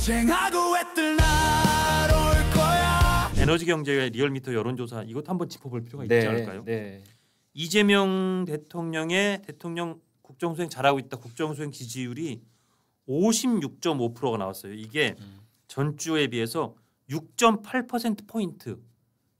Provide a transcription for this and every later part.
쟁하고 애들 날올 거야. 에너지 경제의 리얼미터 여론조사 이것도 한번 짚어볼 필요가 있지 않을까요? 네. 이재명 대통령의 대통령 국정수행 잘하고 있다. 국정수행 지지율이 56.5%가 나왔어요. 이게 전주에 비해서 6.8%포인트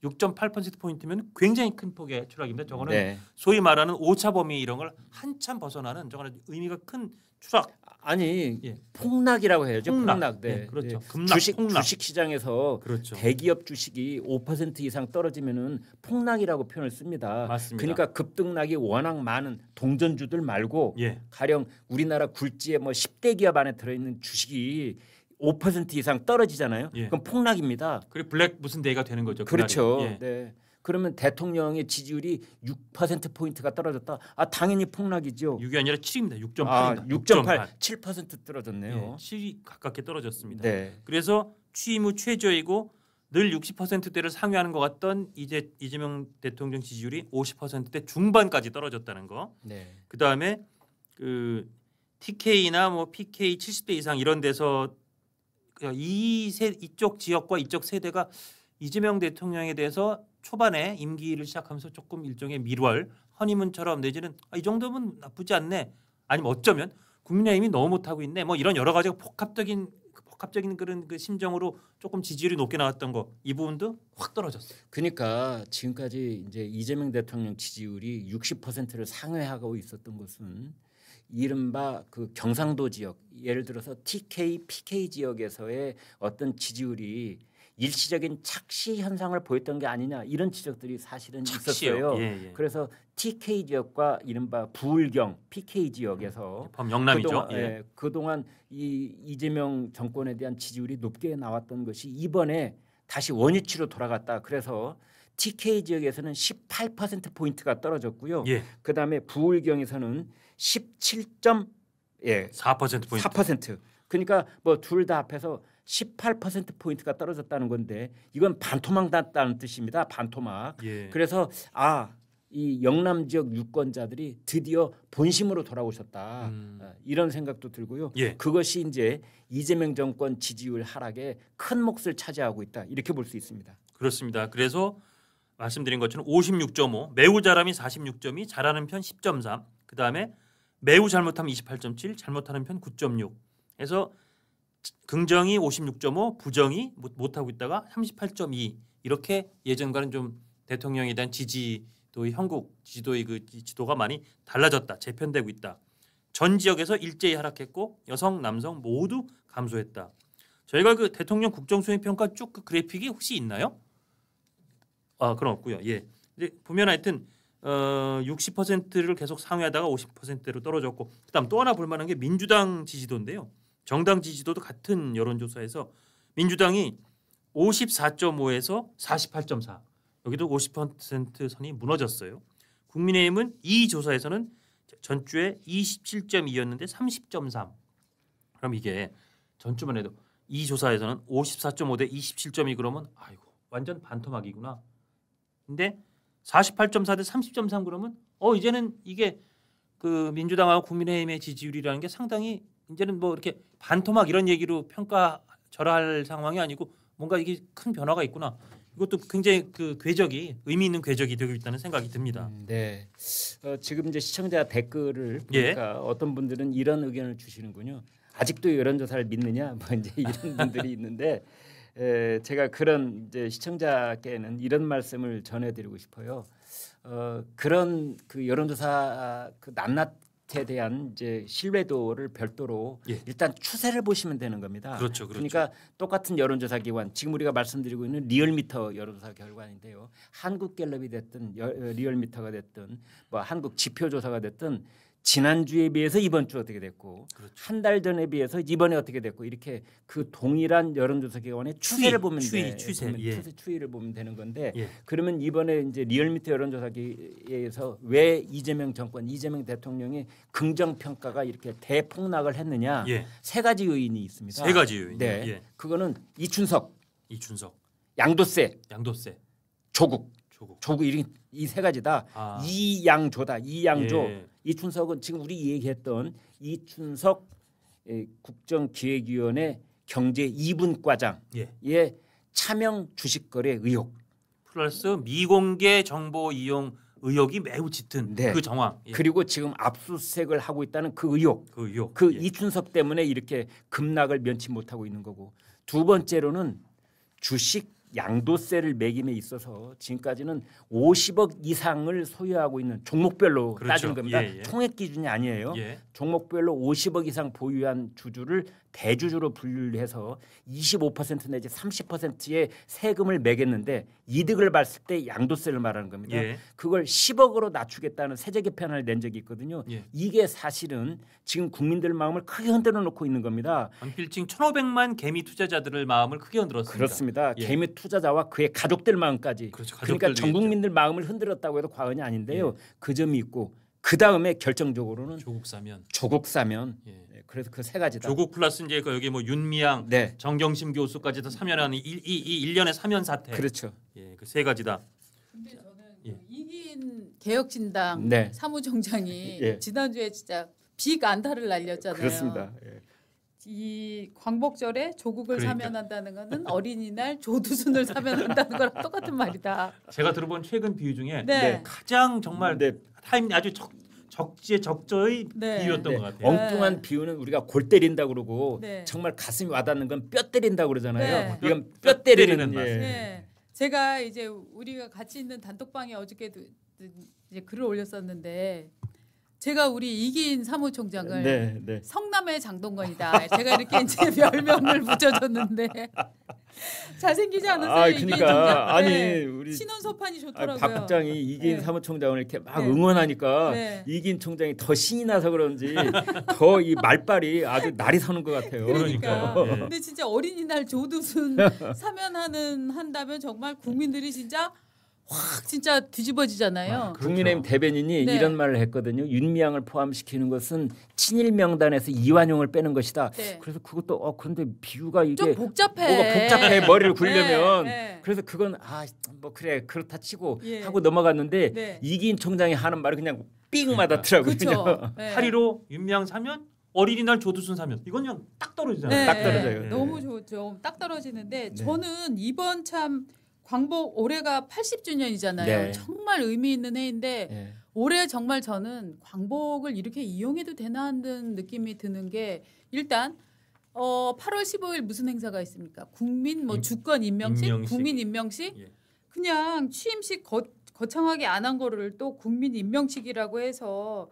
6.8%포인트면 굉장히 큰 폭의 추락입니다. 저거는 소위 말하는 오차 범위 이런 걸 한참 벗어나는 저거는 의미가 큰 추락. 아니 폭락이라고 해야죠. 폭락. 네. 그렇죠. 급락, 주식 시장에서 그렇죠. 대기업 주식이 5% 이상 떨어지면은 폭락이라고 표현을 씁니다. 맞습니다. 그러니까 급등락이 워낙 많은 동전주들 말고 가령 우리나라 굴지의 뭐 10대 기업 안에 들어있는 주식이 5% 이상 떨어지잖아요. 그럼 폭락입니다. 그리고 블랙 무슨 데이가 되는 거죠. 그렇죠. 네. 그러면 대통령의 지지율이 6%포인트가 떨어졌다. 당연히 폭락이죠. 6이 아니라 7입니다. 6.8입니다. 6.8, 7% 떨어졌네요. 7이 가깝게 떨어졌습니다. 네. 그래서 취임 후 최저이고 늘 60%대를 상회하는 것 같던 이재명 대통령 지지율이 50%대 중반까지 떨어졌다는 거. 그다음에 그 TK나 뭐 PK 70대 이상 이런 데서 이쪽 지역과 이쪽 세대가 이재명 대통령에 대해서 초반에 임기를 시작하면서 조금 일종의 밀월 허니문처럼 내지는 이 정도면 나쁘지 않네. 아니면 어쩌면 국민의힘이 너무 못하고 있네. 뭐 이런 여러 가지가 복합적인 그런 그 심정으로 조금 지지율이 높게 나왔던 거 이 부분도 확 떨어졌어요. 그러니까 지금까지 이제 이재명 대통령 지지율이 60%를 상회하고 있었던 것은 이른바 그 경상도 지역 예를 들어서 TK, PK 지역에서의 어떤 지지율이 일시적인 착시 현상을 보였던 게 아니냐 이런 지적들이 사실은 있었어요. 그래서 TK 지역과 이른바 부울경 PK 지역에서 영남이죠. 그동안 이 이재명 정권에 대한 지지율이 높게 나왔던 것이 이번에 다시 원위치로 돌아갔다. 그래서 TK 지역에서는 18%포인트가 떨어졌고요. 그다음에 부울경에서는 17.4%포인트. 4%. 그러니까 뭐 둘 다 합해서 18%포인트가 떨어졌다는 건데 이건 반토막 났다는 뜻입니다. 반토막. 그래서 이 영남 지역 유권자들이 드디어 본심으로 돌아오셨다. 이런 생각도 들고요. 그것이 이제 이재명 정권 지지율 하락에 큰 몫을 차지하고 있다. 이렇게 볼 수 있습니다. 그렇습니다. 그래서 말씀드린 것처럼 56.5, 매우 잘하면 46.2, 잘하는 편 10.3, 그다음에 매우 잘못하면 28.7, 잘못하는 편 9.6. 그래서 긍정이 56.5, 부정이 못하고 있다가 38.2 이렇게 예전과는 좀 대통령에 대한 지지도의 형국 지지도의 그 지도가 많이 달라졌다. 재편되고 있다. 전 지역에서 일제히 하락했고 여성, 남성 모두 감소했다. 저희가 그 대통령 국정수행 평가 쭉 그 그래픽이 혹시 있나요? 그럼 없고요. 이제 보면 하여튼 60%를 계속 상회하다가 50%로 떨어졌고 그다음 또 하나 볼 만한 게 민주당 지지도인데요. 정당 지지도도 같은 여론조사에서 민주당이 54.5에서 48.4 여기도 50% 선이 무너졌어요. 국민의힘은 이 조사에서는 전주에 27.2였는데 30.3. 그럼 이게 전주만 해도 이 조사에서는 54.5 대 27.2 그러면 아이고 완전 반토막이구나. 근데 48.4 대 30.3 그러면 이제는 이게 그 민주당하고 국민의힘의 지지율이라는 게 상당히 이제는 뭐 이렇게 반토막 이런 얘기로 평가절하할 상황이 아니고 뭔가 이게 큰 변화가 있구나. 이것도 굉장히 그 궤적이 의미 있는 궤적이 되고 있다는 생각이 듭니다. 네. 지금 이제 시청자 댓글을 보니까 어떤 분들은 이런 의견을 주시는군요. 아직도 여론조사를 믿느냐? 뭐 이제 이런 분들이 있는데 제가 그런 이제 시청자께는 이런 말씀을 전해드리고 싶어요. 그런 그 여론조사 그 낱낱에 대한 이제 신뢰도를 별도로 일단 추세를 보시면 되는 겁니다. 그렇죠. 그러니까 똑같은 여론조사 기관 지금 우리가 말씀드리고 있는 리얼미터 여론조사 결과인데요. 한국갤럽이 됐든 리얼미터가 됐든 뭐 한국 지표조사가 됐든 지난주에 비해서 이번 주 어떻게 됐고 한 달 전에 비해서 이번에 어떻게 됐고 이렇게 그 동일한 여론조사 기관의 추세를 보면 추이를 보면 되는 건데 그러면 이번에 이제 리얼미터 여론조사기에서 왜 이재명 정권 이재명 대통령의 긍정 평가가 이렇게 대폭락을 했느냐 세 가지 요인이 있습니다. 세 가지 요인. 그거는 이춘석, 양도세, 조국 이 세 가지다. 이양조다. 이춘석은 지금 우리 얘기했던 이춘석 국정기획위원회 경제 2분과장의 예. 차명 주식 거래 의혹. 플러스 미공개 정보 이용 의혹이 매우 짙은 네. 그 정황. 예. 그리고 지금 압수수색을 하고 있다는 그 의혹. 그 의혹. 그 예. 이춘석 때문에 이렇게 급락을 면치 못하고 있는 거고. 두 번째로는 주식 양도세를 매김에 있어서 지금까지는 50억 이상을 소유하고 있는 종목별로 그렇죠. 따지는 겁니다. 예, 예. 통액 기준이 아니에요. 예. 종목별로 50억 이상 보유한 주주를 대주주로 분류를 해서 25% 내지 30%의 세금을 매겼는데 이득을 봤을 때 양도세를 말하는 겁니다. 예. 그걸 10억으로 낮추겠다는 세제 개편을 낸 적이 있거든요. 예. 이게 사실은 지금 국민들 마음을 크게 흔들어 놓고 있는 겁니다. 언필칭 1,500만 개미 투자자들의 마음을 크게 흔들었습니다. 그렇습니다. 예. 개미 투자자와 그의 가족들 마음까지. 그렇죠. 그러니까 가족들도 전 국민들 마음을 흔들었다고 해도 과언이 아닌데요. 예. 그 점이 있고 그 다음에 결정적으로는 조국 사면. 조국 사면. 예. 네, 그래서 그 세 가지다. 조국 플러스 이제 여기 뭐 윤미향, 네, 정경심 교수까지도 사면하는 이 1년의 사면 사태. 그렇죠. 예, 그 세 가지다. 근데 저는 예. 그 이긴 개혁진당 네. 사무총장이 예. 지난주에 진짜 빅 안타를 날렸잖아요. 그렇습니다. 예. 이 광복절에 조국을 그러니까. 사면한다는 것은 어린이날 조두순을 사면한다는 거랑 똑같은 말이다. 제가 들어본 최근 비유 중에 네. 가장 정말 네. 타임 아주 적재적저의 네. 비유였던 네. 것 같아요. 엉뚱한 비유는 우리가 골 때린다 그러고 네. 정말 가슴이 와닿는 건 뼈 때린다 그러잖아요. 네. 이건 뼈 때리는 때리는 맛. 예. 네. 제가 이제 우리가 같이 있는 단톡방에 어저께도 이제 글을 올렸었는데 제가 우리 이긴 사무총장을 네, 네. 성남의 장동건이다. 제가 이렇게 이제 별명을 붙여줬는데 잘생기지 않았어요? 아, 이긴 그러니까 총장. 아니 네. 우리 신원 소판이 아, 좋더라고요. 박 국장이 이긴 네. 사무총장을 이렇게 막 네. 응원하니까 네. 이긴 총장이 더 신이 나서 그런지 더 이 말빨이 아주 날이 서는 것 같아요. 그러니까. 그러니까요. 예. 근데 진짜 어린이날 조두순 한다면 정말 국민들이 진짜 확 진짜 뒤집어지잖아요. 아, 국민의힘 대변인이 네. 이런 말을 했거든요. 윤미향을 포함시키는 것은 친일 명단에서 이완용을 빼는 것이다. 네. 그래서 그것도 그런데 비유가 이게 좀 복잡해. 뭐가 복잡해 머리를 굴려면 네. 그래서 그건 뭐 그래 그렇다 치고 예. 하고 넘어갔는데 네. 이기인 총장이 하는 말을 그냥 삥 그러니까. 맞았더라고요. 그렇죠. 네. 8.15 윤미향 사면 어린이날 조두순 사면 이건 그냥 딱 떨어지잖아요. 네, 딱 떨어져요. 네. 너무 좋죠. 딱 떨어지는데 네. 저는 이번 참 광복 올해가 80주년이잖아요. 네. 정말 의미 있는 해인데 예. 올해 정말 저는 광복을 이렇게 이용해도 되나 하는 느낌이 드는 게 일단 8월 15일 무슨 행사가 있습니까? 국민 뭐 주권 임명식, 임명식. 국민 임명식 예. 그냥 취임식 거창하게 안 한 거를 또 국민 임명식이라고 해서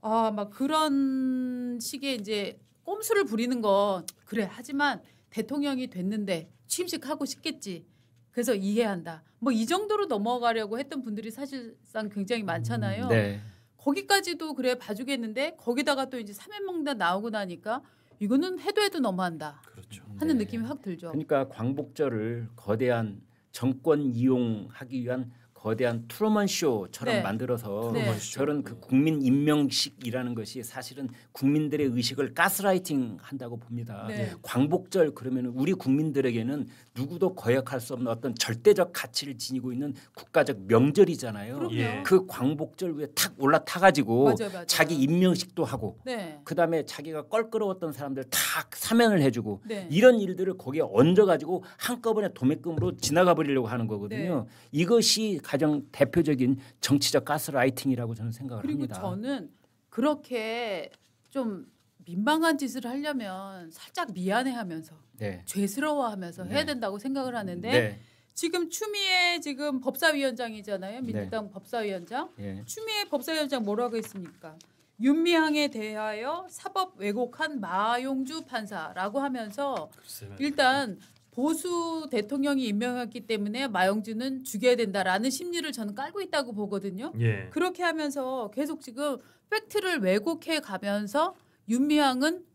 막 그런 식의 이제 꼼수를 부리는 거 그래 하지만 대통령이 됐는데 취임식 하고 싶겠지. 그래서 이해한다. 뭐 이 정도로 넘어가려고 했던 분들이 사실상 굉장히 많잖아요. 네. 거기까지도 그래 봐주겠는데 거기다가 또 이제 사면명단 나오고 나니까 이거는 해도 너무한다 그렇죠. 하는 네. 느낌이 확 들죠. 그러니까 광복절을 거대한 정권 이용하기 위한 거대한 트루먼 쇼처럼 네. 만들어서 네. 저런 그 국민 임명식이라는 것이 사실은 국민들의 의식을 가스라이팅 한다고 봅니다. 네. 광복절 그러면 우리 국민들에게는 누구도 거역할 수 없는 어떤 절대적 가치를 지니고 있는 국가적 명절이잖아요. 그럼요. 예. 그 광복절 위에 탁 올라타가지고 맞아요. 자기 임명식도 하고 네. 그다음에 자기가 껄끄러웠던 사람들 다 사면을 해주고 네. 이런 일들을 거기에 얹어가지고 한꺼번에 도매금으로 지나가 버리려고 하는 거거든요. 네. 이것이 가장 대표적인 정치적 가스라이팅이라고 저는 생각을 그리고 합니다. 저는 그렇게 좀 민망한 짓을 하려면 살짝 미안해하면서 네. 죄스러워하면서 네. 해야 된다고 생각을 하는데 네. 지금 추미애 지금 법사위원장이잖아요. 민주당 법사위원장. 예. 추미애 법사위원장 뭐라고 했습니까? 윤미향에 대하여 사법 왜곡한 마용주 판사라고 하면서 일단 보수 대통령이 임명했기 때문에 마용주는 죽여야 된다라는 심리를 저는 깔고 있다고 보거든요. 예. 그렇게 하면서 계속 지금 팩트를 왜곡해 가면서 윤미향은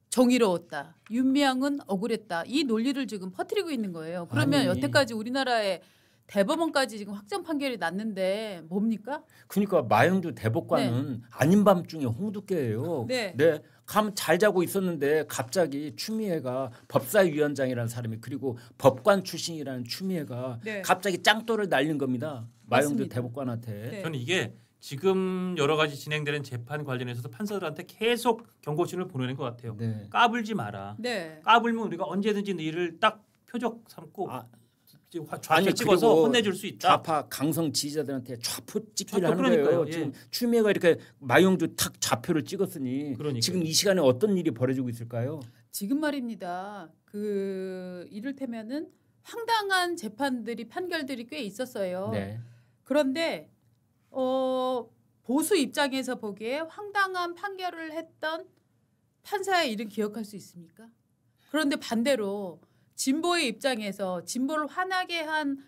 정의로웠다. 윤미향은 억울했다. 이 논리를 지금 퍼뜨리고 있는 거예요. 그러면 아니. 여태까지 우리나라에 대법원까지 지금 확정 판결이 났는데 뭡니까? 그러니까 마영주 대법관은 아닌 밤중에 홍두깨예요. 네. 감 잘 자고 있었는데 갑자기 추미애가 법사위원장이라는 사람이 그리고 법관 출신이라는 추미애가 네. 갑자기 짱돌을 날린 겁니다. 마영주 맞습니다. 대법관한테. 네. 저는 이게 지금 여러 가지 진행되는 재판 관련해서도 판사들한테 계속 경고신을 보내는 것 같아요. 네. 까불지 마라. 네. 까불면 우리가 언제든지 너희를 딱 표적 삼고 좌표 아니, 찍어서 그리고 혼내줄 수 있다. 좌파 강성 지지자들한테 좌표 찍기를 좌표, 하는 거예요. 그러니까요. 예. 지금 추미애가 이렇게 마용주 탁 좌표를 찍었으니 그러니까요. 지금 이 시간에 어떤 일이 벌어지고 있을까요? 지금 말입니다. 그 이를테면은 황당한 재판들이 판결들이 꽤 있었어요. 네. 그런데 보수 입장에서 보기에 황당한 판결을 했던 판사의 이름 기억할 수 있습니까? 그런데 반대로 진보의 입장에서 진보를 화나게 한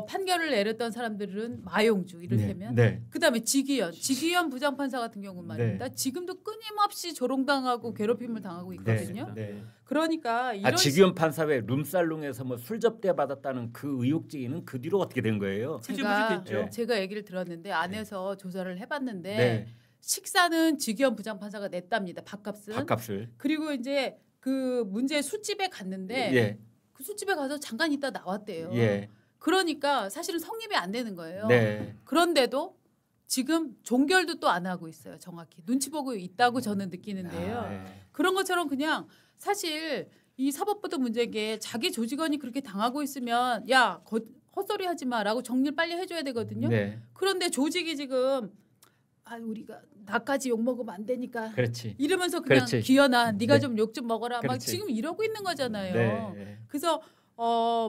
판결을 내렸던 사람들은 마용주 이를테면 네. 그다음에 지기현 부장판사 같은 경우는 말입니다. 지금도 끊임없이 조롱당하고 괴롭힘을 당하고 있거든요. 네. 그러니까 이런 지기현 판사 왜 룸살롱에서 뭐 술 접대 받았다는 그 의혹 제기는 그 뒤로 어떻게 된 거예요? 됐죠. 제가 얘기를 들었는데 안에서 조사를 해봤는데 네. 식사는 지기현 부장판사가 냈답니다. 밥값은. 밥값을. 그리고 이제 그 문제 술집에 갔는데 예. 그 술집에 가서 잠깐 있다 나왔대요. 예. 그러니까 사실은 성립이 안 되는 거예요. 네. 그런데도 지금 종결도 또 안 하고 있어요. 정확히 눈치 보고 있다고 저는 느끼는데요. 네. 그런 것처럼 그냥 사실 이 사법부도 문제인 게 자기 조직원이 그렇게 당하고 있으면 야 헛소리 하지 마라고 정리를 빨리 해줘야 되거든요. 네. 그런데 조직이 지금 우리가 나까지 욕 먹으면 안 되니까 그렇지. 이러면서 그냥 그렇지. 기현아 네가 네. 좀 욕 좀 먹어라 막 그렇지. 지금 이러고 있는 거잖아요. 네. 그래서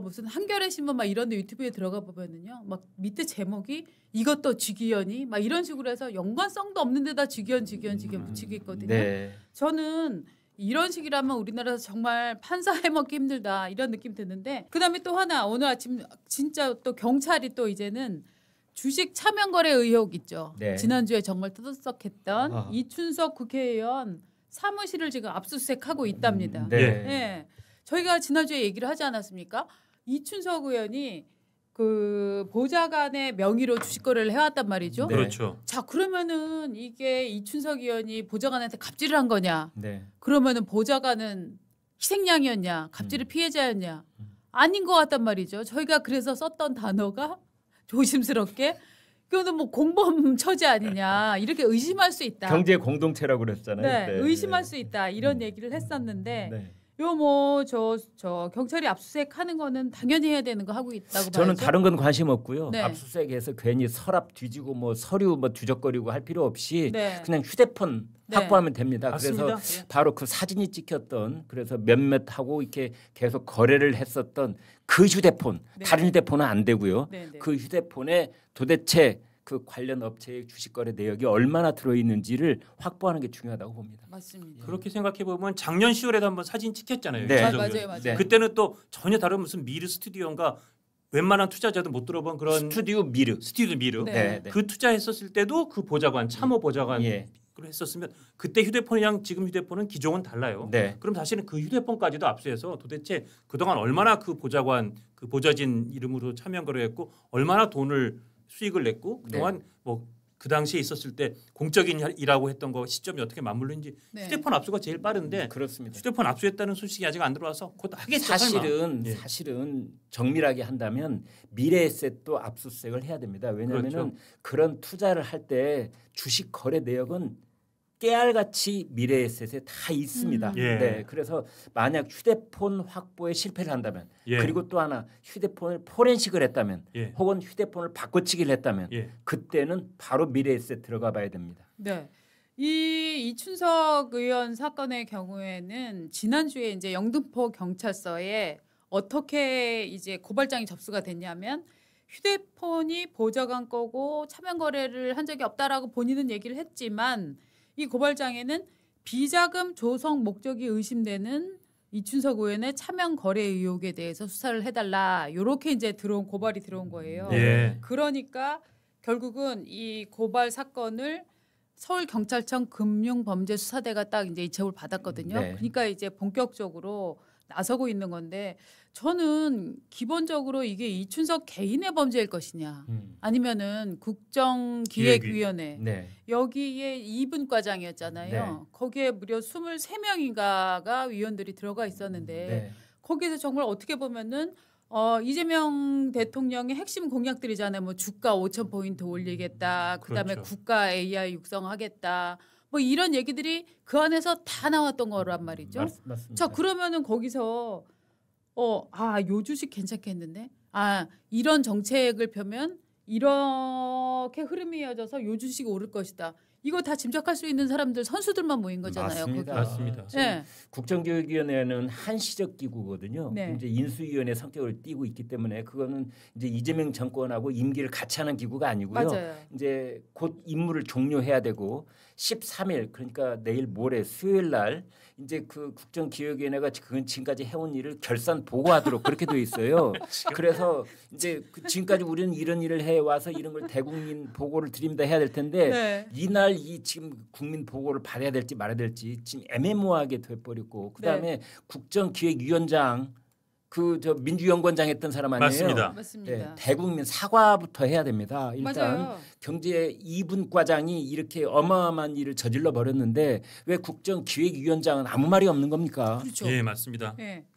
무슨 한겨레 신문 막 이런데 유튜브에 들어가 보면은요 막 밑에 제목이 이것도 지기현이 막 이런 식으로 해서 연관성도 없는 데다 지기현 붙이고 있거든요. 네. 저는 이런 식이라면 우리나라에서 정말 판사 해먹기 힘들다 이런 느낌 드는데 그다음에 또 하나 오늘 아침 진짜 또 경찰이 또 이제는 주식 차명거래 의혹 있죠. 네. 지난주에 정말 떠들썩했던 아하. 이춘석 국회의원 사무실을 지금 압수수색하고 있답니다. 네. 네. 저희가 지난주에 얘기를 하지 않았습니까? 이춘석 의원이 그 보좌관의 명의로 주식 거래를 해왔단 말이죠. 네. 그렇죠. 자 그러면은 이게 이춘석 의원이 보좌관한테 갑질을 한 거냐? 네. 그러면은 보좌관은 희생양이었냐? 갑질의 피해자였냐? 아닌 것 같단 말이죠. 저희가 그래서 썼던 단어가 조심스럽게 그거는 뭐 공범 처지 아니냐 이렇게 의심할 수 있다. 경제 공동체라고 그랬잖아요. 네, 의심할 수 있다 이런 얘기를 했었는데 네. 요 뭐 저 경찰이 압수수색하는 거는 당연히 해야 되는 거 하고 있다고 저는 봐야죠. 다른 건 관심 없고요. 네. 압수수색에서 괜히 서랍 뒤지고 뭐 서류 뭐 뒤적거리고 할 필요 없이 네. 그냥 휴대폰 네. 확보하면 됩니다. 맞습니다. 그래서 예. 바로 그 사진이 찍혔던 그래서 몇몇하고 이렇게 계속 거래를 했었던 그 휴대폰 네. 다른 휴대폰은 안 되고요. 네, 네. 그 휴대폰에 도대체 그 관련 업체의 주식거래 내역이 얼마나 들어있는지를 확보하는 게 중요하다고 봅니다. 맞습니다. 그렇게 생각해 보면 작년 10월에도 한번 사진 찍혔잖아요. 네. 이준석 맞아요, 의원. 맞아요. 네. 그때는 또 전혀 다른 무슨 미르 스튜디오인가 웬만한 투자자도 못 들어본 그런 스튜디오 미르. 스튜디오 미르. 네. 그 투자했었을 때도 그 보좌관 참호 보좌관 예. 로 했었으면 그때 휴대폰이랑 지금 휴대폰은 기종은 달라요. 네. 그럼 사실은 그 휴대폰까지도 압수해서 도대체 그동안 얼마나 그 보좌관 그 보좌진 이름으로 차명 거래했고 얼마나 돈을 수익을 냈고 그동안 뭐 그 당시에 있었을 때 공적인 일이라고 했던 거 시점이 어떻게 맞물리는지 네. 휴대폰 압수가 제일 빠른데 그렇습니다. 휴대폰 압수했다는 소식이 아직 안 들어와서 곧 하겠죠. 설마. 예. 사실은 정밀하게 한다면 미래에셋도 압수수색을 해야 됩니다. 왜냐하면 그렇죠. 그런 투자를 할 때 주식 거래 내역은 깨알같이 미래에셋에 다 있습니다. 예. 네, 그래서 만약 휴대폰 확보에 실패를 한다면 예. 그리고 또 하나 휴대폰을 포렌식을 했다면 예. 혹은 휴대폰을 바꿔치기를 했다면 예. 그때는 바로 미래에셋 들어가 봐야 됩니다. 네. 이 이춘석 의원 사건의 경우에는 지난주에 이제 영등포 경찰서에 어떻게 이제 고발장이 접수가 됐냐면 휴대폰이 보좌관 거고 차명 거래를 한 적이 없다라고 본인은 얘기를 했지만 이 고발장에는 비자금 조성 목적이 의심되는 이춘석 의원의 차명 거래 의혹에 대해서 수사를 해달라 이렇게 이제 고발이 들어온 거예요. 예. 그러니까 결국은 이 고발 사건을 서울경찰청 금융범죄수사대가 딱 이제 이첩을 받았거든요. 네. 그러니까 이제 본격적으로 나서고 있는 건데 저는 기본적으로 이게 이춘석 개인의 범죄일 것이냐 아니면은 국정기획위원회 네. 여기에 2분 과장이었잖아요. 네. 거기에 무려 23명인가가 위원들이 들어가 있었는데 네. 거기에서 정말 어떻게 보면은 이재명 대통령의 핵심 공약들이잖아요. 뭐 주가 5,000포인트 올리겠다. 그다음에 그렇죠. 국가 AI 육성하겠다. 뭐 이런 얘기들이 그 안에서 다 나왔던 거란 말이죠. 맞습니다. 자, 그러면은 거기서 요 주식 괜찮겠는데? 이런 정책을 펴면 이렇게 흐름이 이어져서 요 주식이 오를 것이다. 이거 다 짐작할 수 있는 사람들 선수들만 모인 거잖아요. 맞습니다. 거기. 맞습니다. 네. 국정기획위원회는 한시적 기구거든요. 네. 이제 인수위원회 성격을 띠고 있기 때문에 그거는 이제 이재명 정권하고 임기를 같이 하는 기구가 아니고요. 맞아요. 이제 곧 임무를 종료해야 되고 13일 그러니까 내일 모레 수요일 날 이제 그 국정기획위원회가 지금까지 해온 일을 결산 보고하도록 그렇게 돼 있어요. 그래서 이제 지금까지 우리는 이런 일을 해 와서 이런 걸 대국민 보고를 드립니다 해야 될 텐데 네. 이날 이 지금 국민 보고를 받아야 될지 말아야 될지 지금 애매모호하게 돼버렸고 그다음에 국정기획위원장 그 저 민주연구원장 했던 사람 아니에요? 맞습니다. 맞습니다. 네, 대국민 사과부터 해야 됩니다. 일단 맞아요. 경제 2분 과장이 이렇게 어마어마한 일을 저질러 버렸는데 왜 국정기획위원장은 아무 말이 없는 겁니까? 그렇죠. 예, 맞습니다. 네.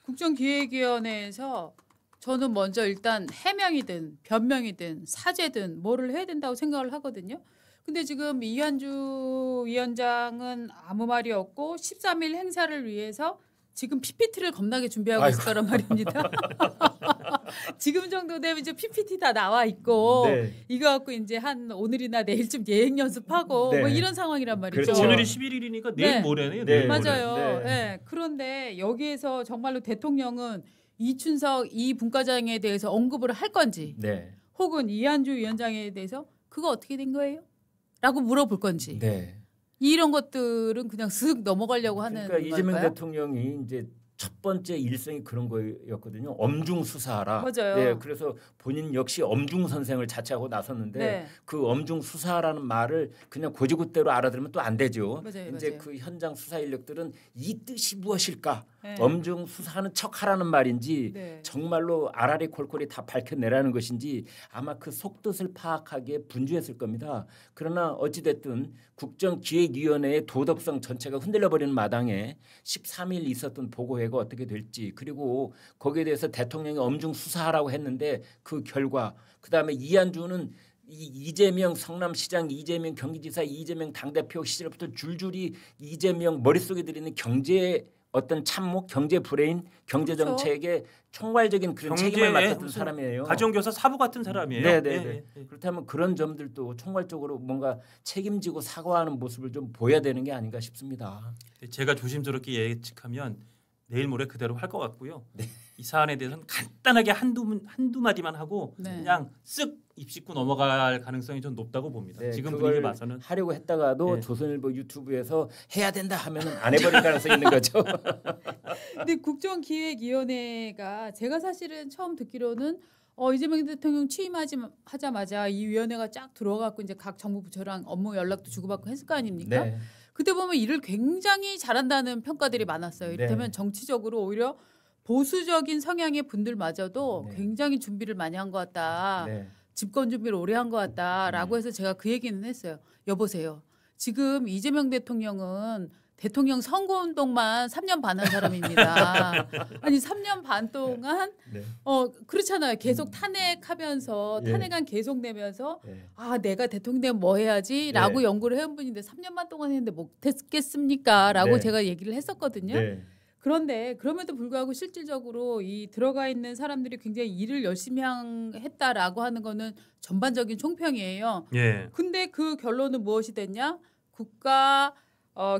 국정기획위원회에서 저는 먼저 일단 해명이든 변명이든 사죄든 뭐를 해야 된다고 생각을 하거든요. 근데 지금 이한주 위원장은 아무 말이 없고 13일 행사를 위해서 지금 PPT를 겁나게 준비하고 있을 거란 말입니다. 지금 정도 되면 이제 PPT 다 나와 있고 네. 이거 갖고 이제 한 오늘이나 내일쯤 예행 연습하고 네. 뭐 이런 상황이란 말이죠. 그렇죠. 오늘이 11일이니까 내일 네. 모레네요. 네. 내일 모레. 맞아요. 네. 네. 그런데 여기에서 정말로 대통령은 이춘석 이 분과장에 대해서 언급을 할 건지 네. 혹은 이한주 위원장에 대해서 그거 어떻게 된 거예요? 라고 물어볼 건지 네. 이런 것들은 그냥 슥 넘어가려고 하는 그러니까 이재명 걸까요? 대통령이 이제 첫 번째 일성이 그런 거였거든요. 엄중 수사하라. 맞아요. 네, 그래서 본인 역시 엄중 선생을 자처하고 나섰는데 네. 그 엄중 수사라는 말을 그냥 고지고대로 알아들으면 또 안 되죠. 맞아요, 이제 맞아요. 그 현장 수사 인력들은 이 뜻이 무엇일까? 네. 엄중 수사하는 척하라는 말인지 네. 정말로 아라리 콜콜이 다 밝혀내라는 것인지 아마 그 속뜻을 파악하기에 분주했을 겁니다. 그러나 어찌됐든 국정기획위원회의 도덕성 전체가 흔들려버리는 마당에 13일 있었던 보고회가 어떻게 될지 그리고 거기에 대해서 대통령이 엄중 수사하라고 했는데 그 결과 그다음에 이한주는 이재명 성남시장, 이재명 경기지사, 이재명 당대표 시절부터 줄줄이 이재명 머릿속에 들이는 경제 어떤 참모, 경제 브레인, 경제 그렇죠. 정책의 총괄적인 그런 책임을 맡았던 사람이에요. 가정교사 사부 같은 사람이에요. 네네네. 예, 예. 그렇다면 그런 점들도 총괄적으로 뭔가 책임지고 사과하는 모습을 좀 보여야 되는 게 아닌가 싶습니다. 제가 조심스럽게 예측하면 내일 모레 그대로 할 것 같고요. 네. 이 사안에 대해서는 간단하게 한두 마디만 하고 네. 그냥 쓱 입 짚고 넘어갈 가능성이 좀 높다고 봅니다. 네, 지금 그걸 분위기 봐서는. 하려고 했다가도 네. 조선일보 유튜브에서 해야 된다 하면은 안 해버릴 가능성이 있는 거죠. 근데 국정기획위원회가 제가 사실은 처음 듣기로는 이재명 대통령 취임하자마자 이 위원회가 쫙 들어가고 이제 각 정부 부처랑 업무 연락도 주고받고 했을 거 아닙니까? 네. 그때 보면 일을 굉장히 잘한다는 평가들이 많았어요. 이를테면 네. 정치적으로 오히려 보수적인 성향의 분들마저도 네. 굉장히 준비를 많이 한 것 같다. 네. 집권 준비를 오래 한 것 같다라고 해서 제가 그 얘기는 했어요. 여보세요. 지금 이재명 대통령은 대통령 선거운동만 3년 반 한 사람입니다. 아니 3년 반 동안 네. 그렇잖아요. 계속 탄핵하면서 예. 탄핵안 계속 내면서 네. 내가 대통령 되면 뭐 해야지라고 네. 연구를 해온 분인데 3년 반 동안 했는데 못했겠습니까?라고 네. 제가 얘기를 했었거든요. 네. 그런데 그럼에도 불구하고 실질적으로 이 들어가 있는 사람들이 굉장히 일을 열심히 했다라고 하는 거는 전반적인 총평이에요. 예. 근데 그 결론은 무엇이 됐냐? 국가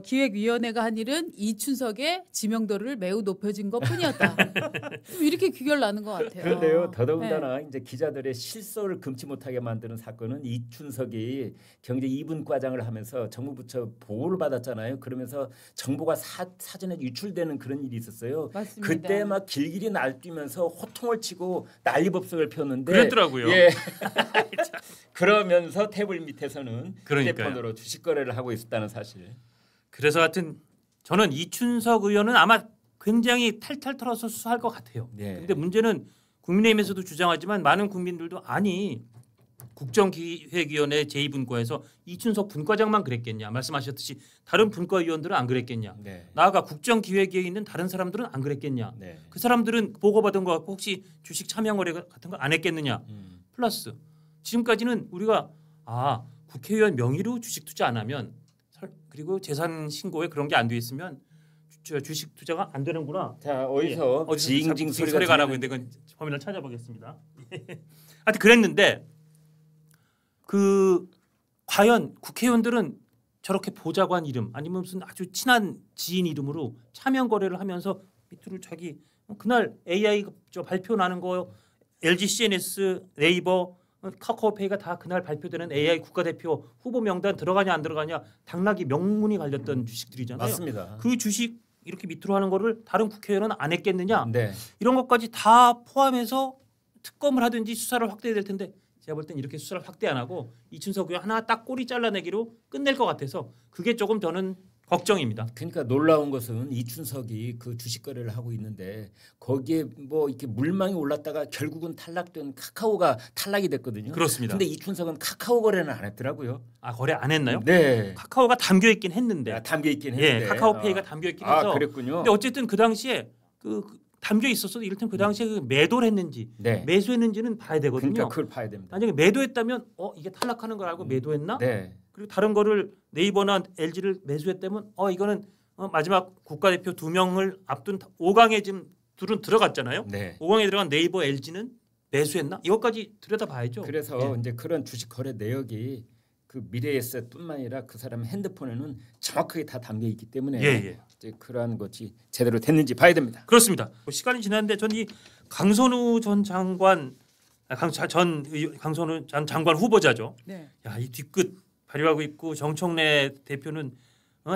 기획위원회가 한 일은 이춘석의 지명도를 매우 높여진 것뿐이었다. 이렇게 귀결 나는 것 같아요. 그런데요, 더더군다나 네. 이제 기자들의 실소를 금치 못하게 만드는 사건은 이춘석이 경제 2분 과장을 하면서 정부 부처 보호를 받았잖아요. 그러면서 정보가 사전에 유출되는 그런 일이 있었어요. 맞습니다. 그때 막 길길이 날뛰면서 호통을 치고 난리법석을 폈는데 그랬더라고요. 예. 그러면서 테이블 밑에서는 그러니까요. 휴대폰으로 주식 거래를 하고 있었다는 사실. 그래서 하여튼 저는 이춘석 의원은 아마 굉장히 탈탈 털어서 수사할 것 같아요. 네. 근데 문제는 국민의힘에서도 주장하지만 많은 국민들도 아니 국정기획위원회 제2분과에서 이춘석 분과장만 그랬겠냐 말씀하셨듯이 다른 분과위원들은 안 그랬겠냐 네. 나아가 국정기획위에 있는 다른 사람들은 안 그랬겠냐 네. 그 사람들은 보고받은 거 갖고 혹시 주식 참여 거래 같은 거 안 했겠느냐 플러스 지금까지는 우리가 국회의원 명의로 주식 투자 안 하면 그리고 재산 신고에 그런 게 안 돼 있으면 주식 투자가 안 되는구나. 자 어디서 징징 소리가 나고 있는데 그건 범인을 찾아보겠습니다. 하여튼 그랬는데 과연 국회의원들은 저렇게 보좌관 이름 아니면 무슨 아주 친한 지인 이름으로 차명 거래를 하면서 밑으로 자기 그날 AI 발표 나는 거 LG CNS 네이버 카카오페이가 다 그날 발표되는 AI 국가대표 후보 명단 들어가냐 안 들어가냐 당락이 명문이 갈렸던 주식들이잖아요. 맞습니다. 그 주식 이렇게 밑으로 하는 거를 다른 국회의원은 안 했겠느냐 네. 이런 것까지 다 포함해서 특검을 하든지 수사를 확대해야 될 텐데 제가 볼 땐 이렇게 수사를 확대 안 하고 이춘석 의원 하나 딱 꼬리 잘라내기로 끝낼 것 같아서 그게 조금 저는 걱정입니다. 그러니까 놀라운 것은 이춘석이 그 주식 거래를 하고 있는데 거기에 뭐 이렇게 물망이 올랐다가 결국은 탈락된 카카오가 탈락이 됐거든요. 그렇습니다. 근데 이춘석은 카카오 거래는 안 했더라고요. 거래 안 했나요? 네. 카카오가 담겨 있긴 했는데. 담겨 있긴 했는데. 카카오페이가 담겨 있긴 해서. 그랬군요. 근데 어쨌든 그 당시에 그 담겨 있었어도 이를테면 그 당시에 그 매도를 했는지 네. 매수했는지는 봐야 되거든요. 그러니까 그걸 봐야 됩니다. 만약에 매도했다면 이게 탈락하는 걸 알고 매도했나? 네. 그리고 다른 거를 네이버나 LG를 매수했다면 이거는 마지막 국가대표 2명을 앞둔 5강에 지금 둘은 들어갔잖아요. 네. 5강에 들어간 네이버 LG는 매수했나? 이것까지 들여다봐야죠. 그래서 이제 그런 주식 거래 내역이 그 미래에셋뿐만 아니라 그 사람 핸드폰에는 정확하게 다 담겨 있기 때문에 이제 그러한 것이 제대로 됐는지 봐야 됩니다. 그렇습니다. 시간이 지났는데 전 이 강선우 전 장관 강선우 전 장관 후보자죠. 네. 이 뒤끝 발휘하고 있고 정청래 대표는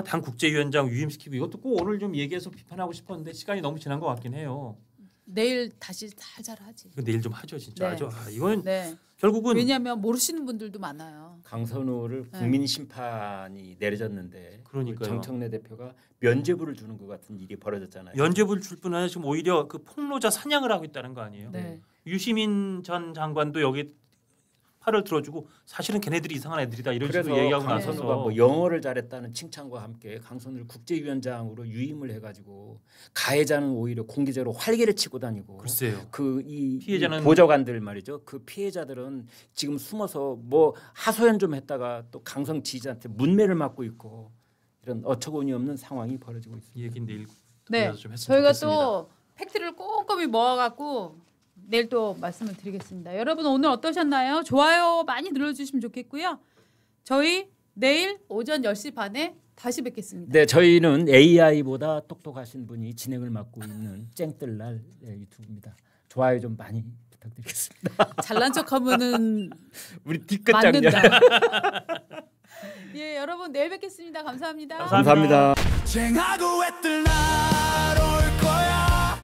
당 국제위원장 위임시키고 이것도 꼭 오늘 좀 얘기해서 비판하고 싶었는데 시간이 너무 지난 것 같긴 해요. 내일 다시 살살 하지. 이거 내일 좀 하죠 진짜. 네. 이건 네. 결국은 왜냐하면 모르시는 분들도 많아요. 강선우를 네. 국민 심판이 내려졌는데 그러니까요. 정청래 대표가 면죄부를 주는 것 같은 일이 벌어졌잖아요. 면죄부를 줄 뿐 아니라 지금 오히려 그 폭로자 사냥을 하고 있다는 거 아니에요. 네. 유시민 전 장관도 여기 팔을 들어주고 사실은 걔네들이 이상한 애들이다 이런 그래서 식으로 얘기하고 강선우가 나서서 뭐 영어를 잘했다는 칭찬과 함께 강선우를 국제위원장으로 유임을 해가지고 가해자는 오히려 공개적으로 활개를 치고 다니고 글쎄요. 이 피해자는 보좌관들 말이죠. 그 피해자들은 지금 숨어서 뭐 하소연 좀 했다가 또 강성 지지자한테 문매를 맞고 있고 이런 어처구니 없는 상황이 벌어지고 있습니다. 이 얘기는 내일 네. 좀 했으면 저희가 좋겠습니다. 또 팩트를 꼼꼼히 모아갖고 내일 또 말씀을 드리겠습니다. 여러분 오늘 어떠셨나요? 좋아요 많이 눌러주시면 좋겠고요. 저희 내일 오전 10시 반에 다시 뵙겠습니다. 네, 저희는 AI보다 똑똑하신 분이 진행을 맡고 있는 쨍뜰날 유튜브입니다. 좋아요 좀 많이 부탁드리겠습니다. 잘난 척하면은 우리 뒤끝 장렬. 맞는다. 예, 여러분 내일 뵙겠습니다. 감사합니다. 감사합니다. 쟁하고 애뜰 날